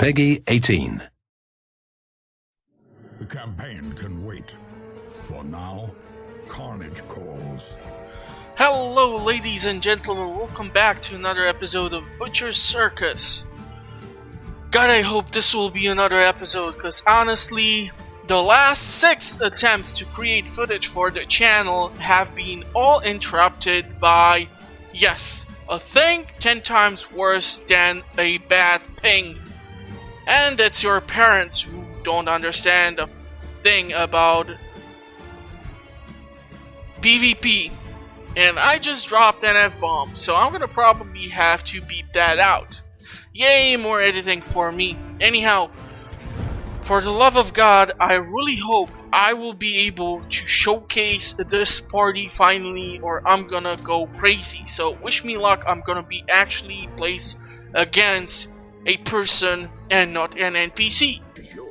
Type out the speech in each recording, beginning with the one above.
Peggy 18. The campaign can wait. For now, carnage calls. Hello, ladies and gentlemen, welcome back to another episode of Butcher's Circus. God, I hope this will be another episode, because honestly, the last 6 attempts to create footage for the channel have been all interrupted by, yes, a thing 10 times worse than a bad ping. And it's your parents who don't understand a thing about PvP. And I just dropped an F-bomb, so I'm gonna probably have to beep that out. Yay, more editing for me. Anyhow, for the love of God, I really hope I will be able to showcase this party finally, or I'm gonna go crazy. So wish me luck. I'm gonna be actually placed against a person and not an NPC.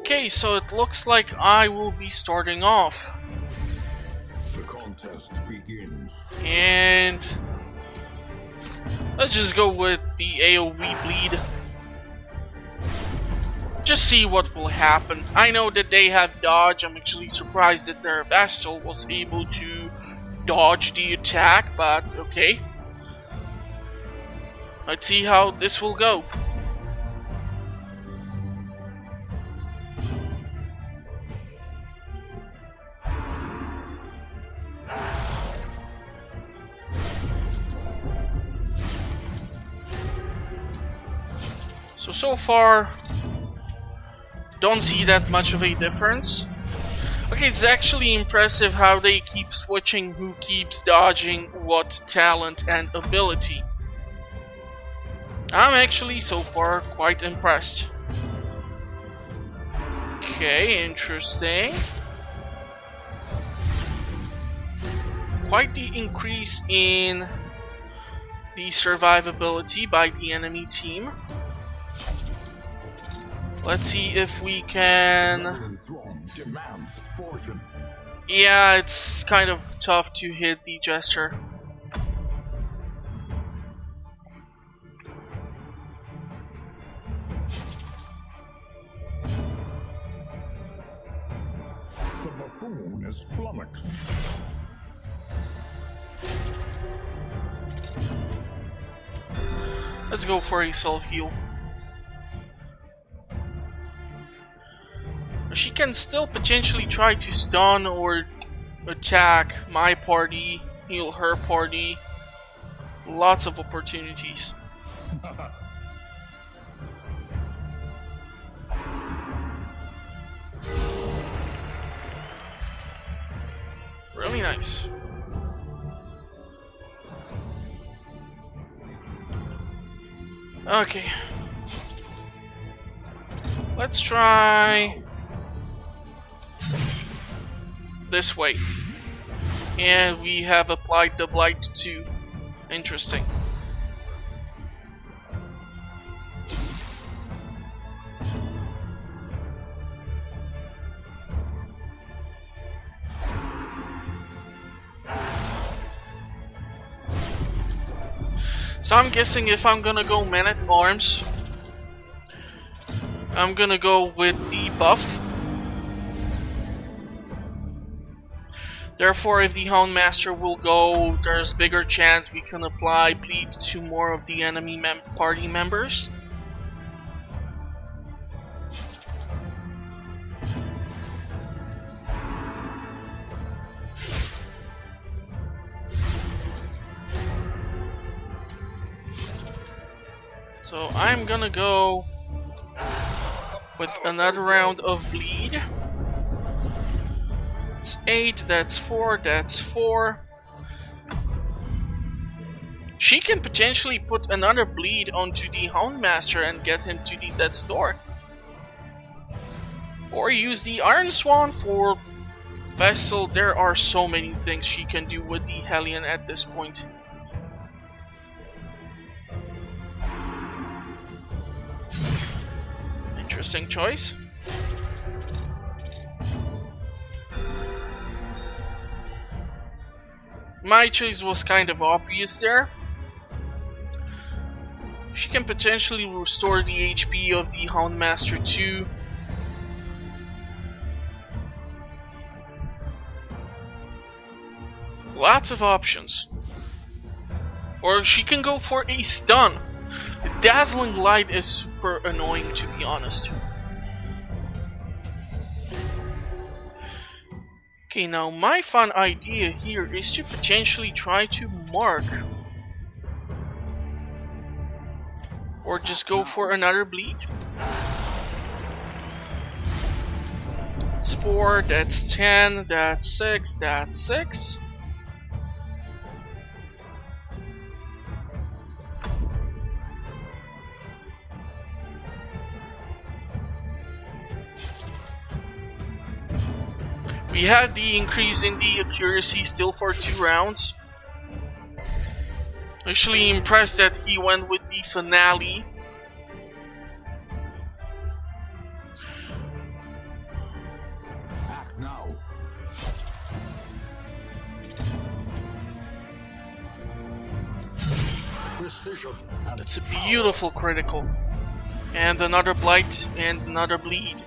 Okay, so it looks like I will be starting off. The contest begins. And let's just go with the AoE bleed. Just see what will happen. I know that they have dodge. I'm actually surprised that their Vestal was able to dodge the attack, but okay. Let's see how this will go. So far, don't see that much of a difference. Okay, it's actually impressive how they keep switching who keeps dodging what talent and ability. I'm actually so far quite impressed. Okay, interesting. Quite the increase in the survivability by the enemy team. Let's see if we can... Yeah, it's kind of tough to hit the Jester. The buffoon is flummoxed. Let's go for a self-heal. She can still potentially try to stun or attack my party, heal her party. Lots of opportunities. Really nice. Okay. Let's try this way. And we have applied the blight too. Interesting. So I'm guessing if I'm gonna go man-at-arms, I'm gonna go with the buff. Therefore, if the Houndmaster will go, there's bigger chance we can apply bleed to more of the enemy party members. So I'm gonna go with another round of bleed. That's 8, that's 4, that's 4. She can potentially put another bleed onto the Houndmaster and get him to the death's door. Or use the Iron Swan for Vessel. There are so many things she can do with the Hellion at this point. Interesting choice. My choice was kind of obvious there. She can potentially restore the HP of the Houndmaster too. Lots of options. Or she can go for a stun. The Dazzling Light is super annoying, to be honest. Okay, now my fun idea here is to potentially try to mark. Or just go for another bleed. That's 4, that's 10, that's 6, that's 6. We had the increase in the accuracy still for 2 rounds. Actually impressed that he went with the finale. Act now. Precision. That's a beautiful critical. And another blight and another bleed.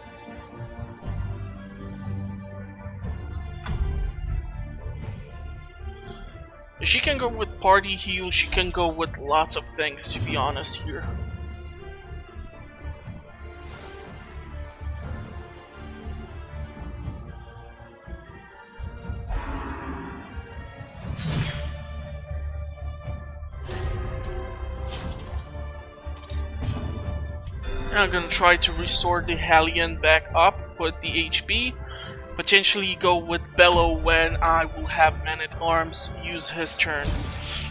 If she can go with party heal, she can go with lots of things, to be honest here. I'm gonna try to restore the Hellion back up with the HP. Potentially go with Bellow when I will have Man-at-Arms use his turn.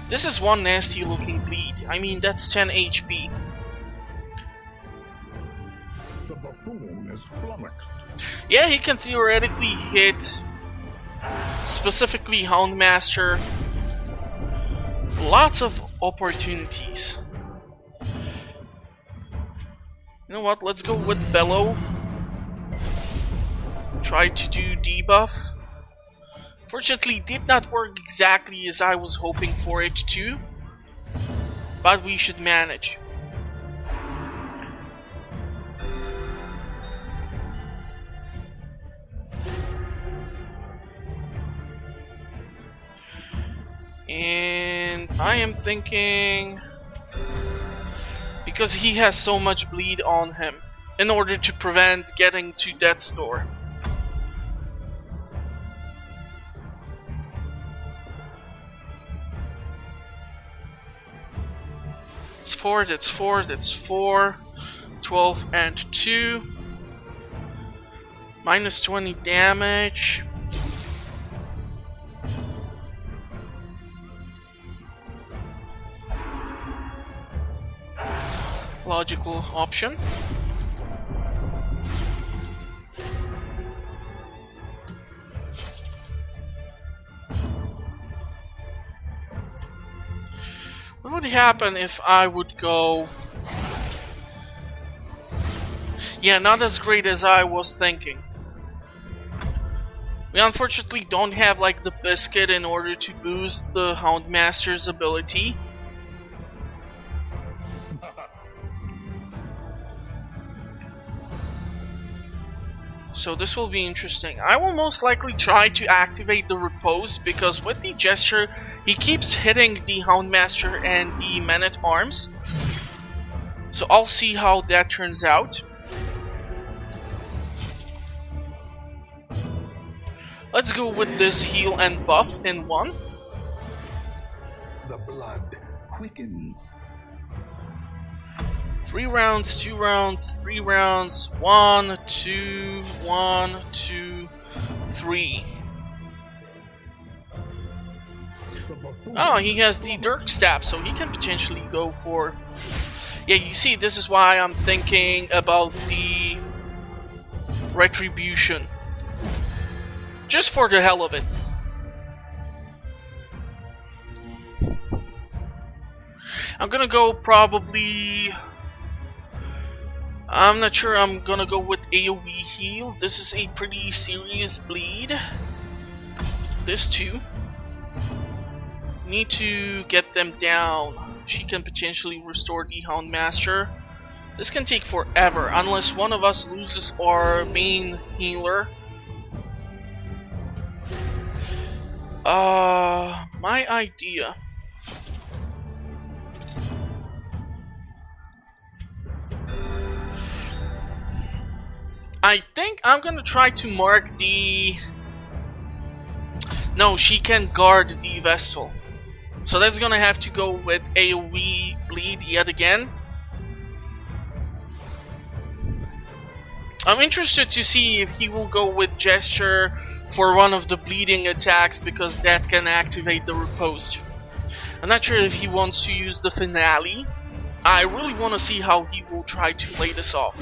This is one nasty looking bleed. I mean, that's 10 HP. The buffoon is flummoxed. Yeah, he can theoretically hit specifically Houndmaster. Lots of opportunities. You know what, let's go with Bellow. Try to do debuff. Fortunately, did not work exactly as I was hoping for it to, but we should manage. And I am thinking, because he has so much bleed on him, in order to prevent getting to Death's Door. That's 4, that's 4, that's 4, 12 and 2. Minus 20 damage. Logical option. What would happen if I would go... Yeah, not as great as I was thinking. We unfortunately don't have like the biscuit in order to boost the Houndmaster's ability. So this will be interesting. I will most likely try to activate the Repose, because with the gesture he keeps hitting the Houndmaster and the Man-at-Arms. So I'll see how that turns out. Let's go with this heal and buff in one. The blood quickens. 3 rounds, 2 rounds, 3 rounds, 1, 2, 1, 2, 3. Oh, he has the Dirk Stab, so he can potentially go for... Yeah, you see, this is why I'm thinking about the Retribution. Just for the hell of it. I'm gonna go probably... I'm not sure, I'm gonna go with AoE heal. This is a pretty serious bleed. This too. Need to get them down. she can potentially restore the Houndmaster. This can take forever unless one of us loses our main healer. My idea. I think I'm gonna try to mark the... No, she can guard the Vestal. So that's gonna have to go with AoE bleed yet again. I'm interested to see if he will go with gesture for one of the bleeding attacks, because that can activate the riposte. I'm not sure if he wants to use the finale. I really want to see how he will try to lay this off.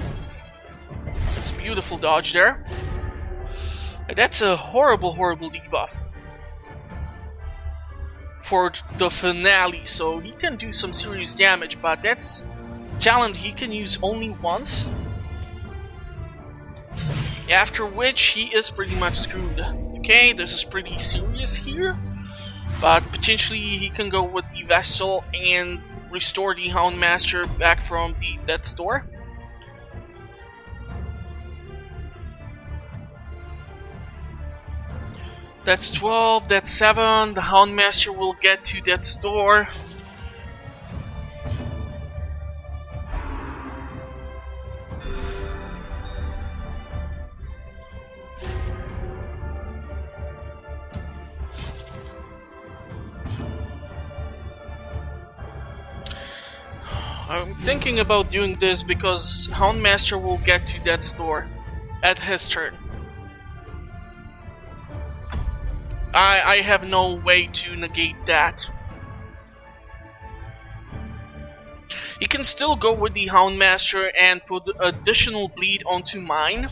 That's a beautiful dodge there. That's a horrible, horrible debuff for the finale, so he can do some serious damage, but that's talent he can use only once. After which he is pretty much screwed. Okay, this is pretty serious here, but potentially he can go with the Vestal and restore the Houndmaster back from the death's door. That's 12, that's 7, the Houndmaster will get to death's door. I'm thinking about doing this because Houndmaster will get to death's door at his turn. I have no way to negate that. He can still go with the Houndmaster and put additional bleed onto mine.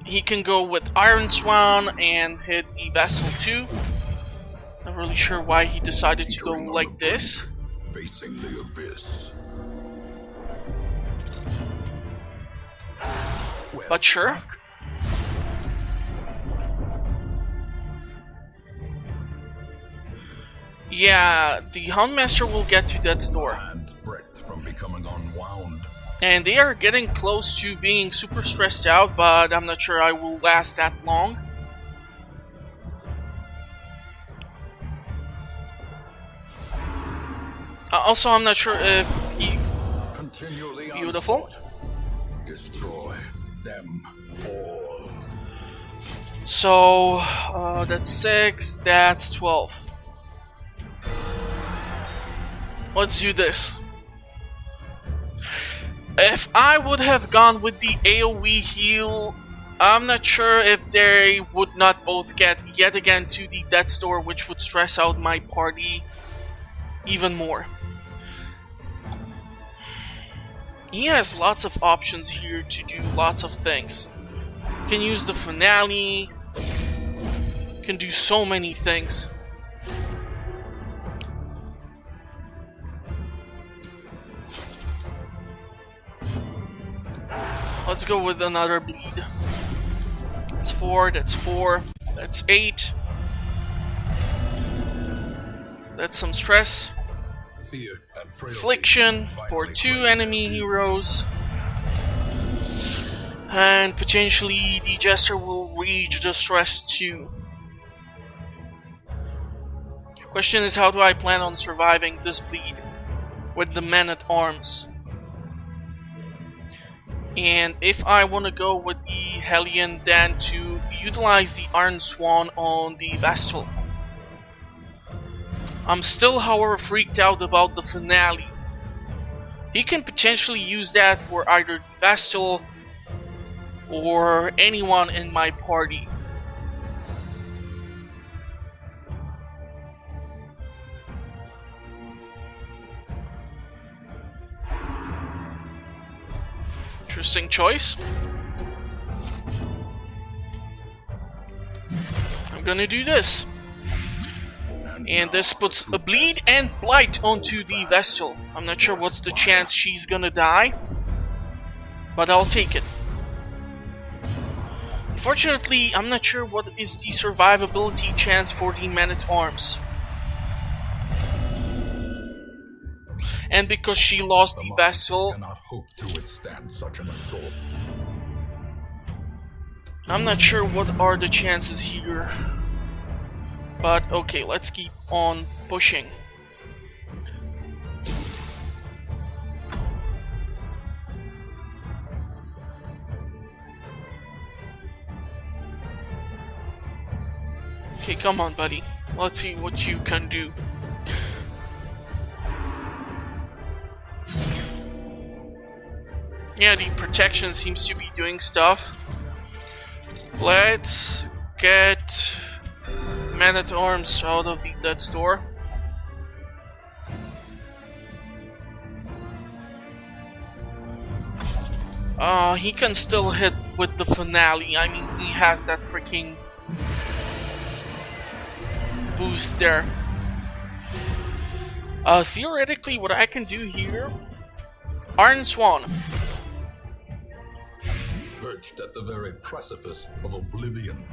He can go with Iron Swan and hit the Vessel too. Not really sure why he decided to go like this. Facing the abyss. But sure. Yeah, the Houndmaster will get to death's door. From becoming unwound. And they are getting close to being super stressed out, but I'm not sure I will last that long. Also, I'm not sure if he... Beautiful. Destroy them all. So, that's 6, that's 12. Let's do this. If I would have gone with the AoE heal, I'm not sure if they would not both get yet again to the death's door, which would stress out my party even more. He has lots of options here to do lots of things. Can use the finale, can do so many things. Let's go with another bleed. That's 4, that's 4, that's 8. That's some stress. Affliction for 2 enemy heroes. And potentially the Jester will reach the stress too. Question is, how do I plan on surviving this bleed with the men-at-arms? And if I want to go with the Hellion, then to utilize the Iron Swan on the Vestal. I'm still, however, freaked out about the finale. He can potentially use that for either the Vestal or anyone in my party. Interesting choice. I'm gonna do this. And this puts a bleed and blight onto the Vestal. I'm not sure what's the chance she's gonna die, but I'll take it. Unfortunately, I'm not sure what is the survivability chance for the men-at-arms. and because she lost the vessel, cannot hope to withstand such an assault. I'm not sure what are the chances here. But okay, let's keep on pushing. Okay, come on, buddy. Let's see what you can do. Yeah, the protection seems to be doing stuff. Let's get Man-at-Arms out of the death's door. He can still hit with the finale. I mean, he has that freaking boost there. Theoretically, what I can do here, Iron Swan. Perched at the very precipice of oblivion.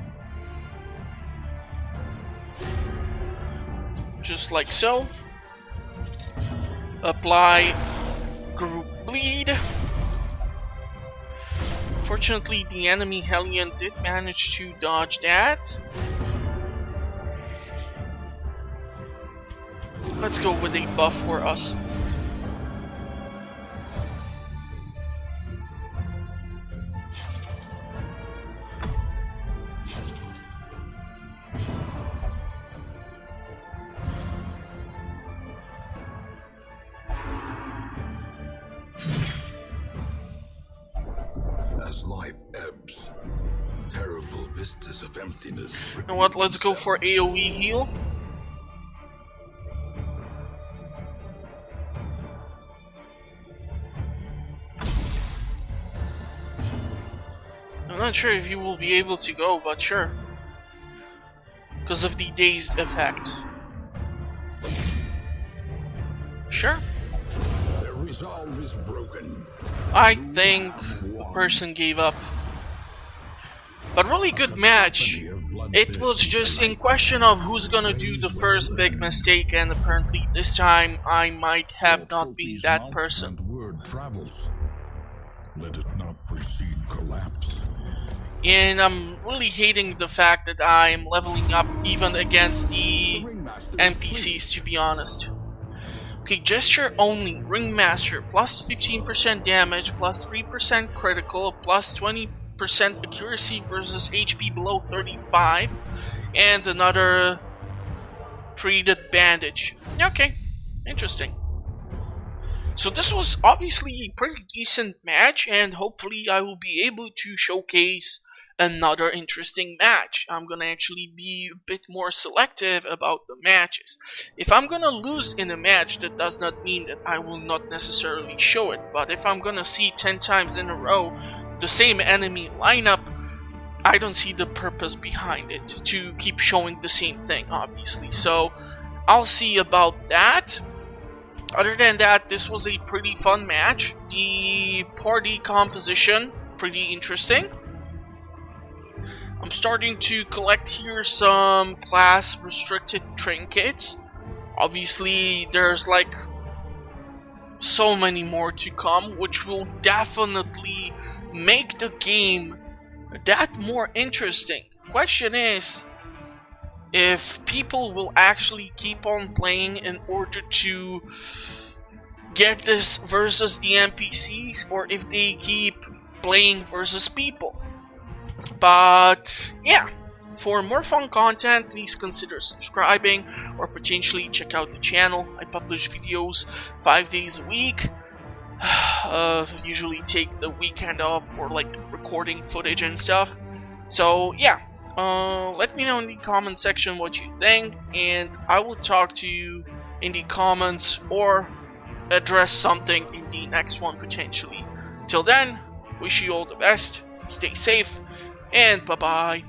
Just like so. Apply Group Bleed. Fortunately, the enemy Hellion did manage to dodge that. Let's go with a buff for us. As life ebbs, terrible vistas of emptiness. You know what? Let's go for AoE heal. I'm not sure if you will be able to go, but sure. Because of the dazed effect. Sure. Their resolve is broken. I think the person gave up. But really good match. It was just in question of who's gonna do the first big mistake, and apparently this time I might have not been that person. Word travels. Let it not precede collapse. And I'm really hating the fact that I'm leveling up even against the NPCs, to be honest. Okay, gesture only, Ringmaster, plus 15% damage, plus 3% critical, plus 20% accuracy versus HP below 35, and another treated bandage. Okay, interesting. So this was obviously a pretty decent match, and hopefully I will be able to showcase another interesting match. I'm gonna actually be a bit more selective about the matches. If I'm gonna lose in a match, that does not mean that I will not necessarily show it, but if I'm gonna see 10 times in a row the same enemy lineup, I don't see the purpose behind it to keep showing the same thing, obviously. So I'll see about that. Other than that, this was a pretty fun match. The party composition, pretty interesting. I'm starting to collect here some class restricted trinkets. Obviously, there's like so many more to come, which will definitely make the game that more interesting. Question is, if people will actually keep on playing in order to get this versus the NPCs, or if they keep playing versus people. But yeah, for more fun content, please consider subscribing or potentially check out the channel. I publish videos 5 days a week. Usually take the weekend off for like recording footage and stuff. So yeah, let me know in the comment section what you think, and I will talk to you in the comments or address something in the next one potentially. Till then, wish you all the best, stay safe, and bye-bye.